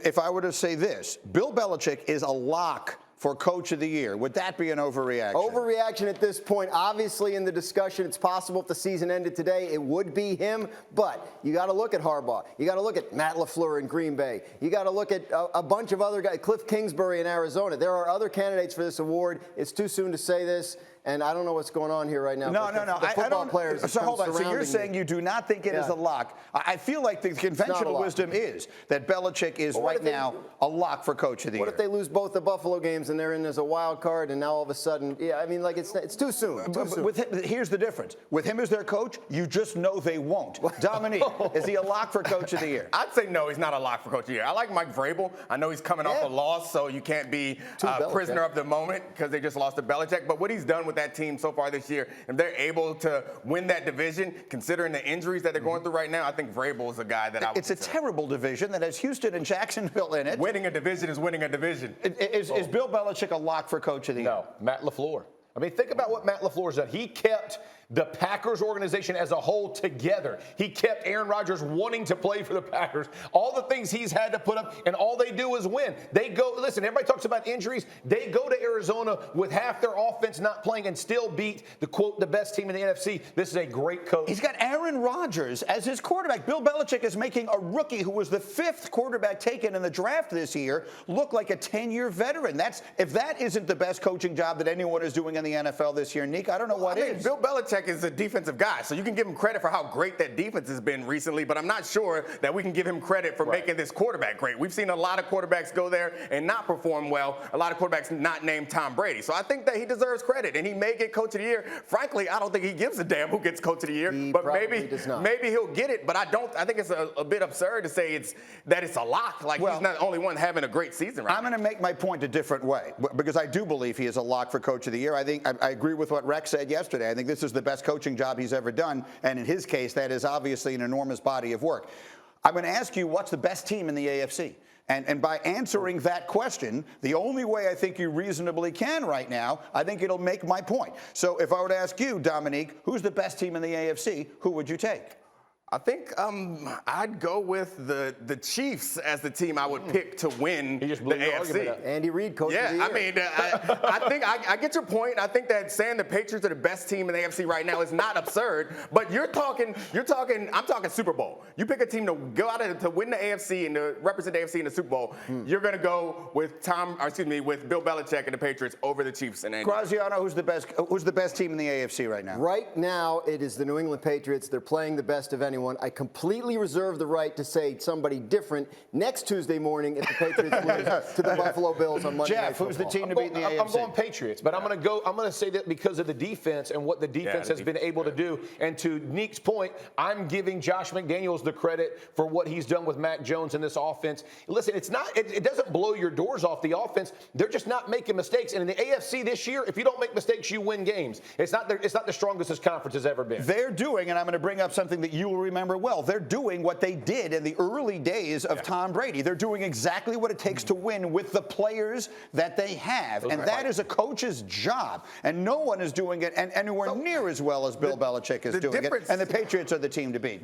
If I were to say this, Bill Belichick is a lock for Coach of the Year. Would that be an overreaction? Overreaction at this point. Obviously, in the discussion, it's possible if the season ended today, it would be him. But you got to look at Harbaugh. You got to look at Matt LaFleur in Green Bay. You got to look at a bunch of other guys. Cliff Kingsbury in Arizona. There are other candidates for this award. It's too soon to say this. And I don't know what's going on here right now. No. The football players. So hold on. So you're saying you do not think it is a lock? I feel like the conventional wisdom is that Belichick is right now a lock for Coach of the Year. What if they lose both the Buffalo games and they're in as a wild card, and now all of a sudden, it's too soon. With him, here's the difference. With him as their coach, you just know they won't. Dominique, is he a lock for Coach of the Year? I'd say no, he's not a lock for Coach of the Year. I like Mike Vrabel. I know he's coming off a loss, so you can't be prisoner of the moment because they just lost to Belichick. But what he's done with that team so far this year, if they're able to win that division, considering the injuries that they're going through right now, I think Vrabel is a guy that I would consider. A terrible division that has Houston and Jacksonville in it. Winning a division is winning a division. Is Bill Belichick a lock for Coach of the Year? No, Matt LaFleur. I mean, think about what Matt LaFleur's done. He kept the Packers organization as a whole together. He kept Aaron Rodgers wanting to play for the Packers. All the things he's had to put up, and all they do is win. They go, listen, everybody talks about injuries. They go to Arizona with half their offense not playing and still beat the, quote, the best team in the NFC. This is a great coach. He's got Aaron Rodgers as his quarterback. Bill Belichick is making a rookie who was the 5th quarterback taken in the draft this year look like a 10-year veteran. If that isn't the best coaching job that anyone is doing in the NFL this year, Nick, I don't know what is. Bill Belichick is a defensive guy, so you can give him credit for how great that defense has been recently, but I'm not sure that we can give him credit for making this quarterback great. We've seen a lot of quarterbacks go there and not perform well, a lot of quarterbacks not named Tom Brady. So I think that he deserves credit, and he may get Coach of the Year. Frankly, I don't think he gives a damn who gets Coach of the Year, but maybe he'll get it, but I think it's a bit absurd to say it's a lock, like he's not the only one having a great season right now. I'm going to make my point a different way, because I do believe he is a lock for Coach of the Year. I agree with what Rex said yesterday. I think this is the best coaching job he's ever done, and in his case, that is obviously an enormous body of work. I'm going to ask you, what's the best team in the AFC? And by answering that question, the only way I think you reasonably can right now, I think it'll make my point. So if I were to ask you, Dominique, who's the best team in the AFC, who would you take? I think I'd go with the Chiefs as the team I would pick to win the AFC. Andy Reid, Coach of the Year. I mean, I think I get your point. I think that saying the Patriots are the best team in the AFC right now is not absurd. But I'm talking Super Bowl. You pick a team to go out to win the AFC and to represent the AFC in the Super Bowl. You're going to go with with Bill Belichick and the Patriots over the Chiefs and Andy. Graziano, who's the best team in the AFC right now? Right now, it is the New England Patriots. They're playing the best of anyone. I completely reserve the right to say somebody different next Tuesday morning if the Patriots lose to the Buffalo Bills on Monday. Jeff, who's the team to beat in the AFC? I'm going Patriots, but I'm going to say that because of the defense and what the defense has been able to do. And to Neek's point, I'm giving Josh McDaniels the credit for what he's done with Mac Jones in this offense. Listen, it doesn't blow your doors off the offense. They're just not making mistakes. And in the AFC this year, if you don't make mistakes, you win games. It's not the strongest this conference has ever been. They're doing, and I'm going to bring up something that you will remember well, they're doing what they did in the early days of Tom Brady. They're doing exactly what it takes to win with the players that they have. And that is a coach's job. And no one is doing it anywhere near as well as Bill Belichick is doing it. And the Patriots are the team to beat.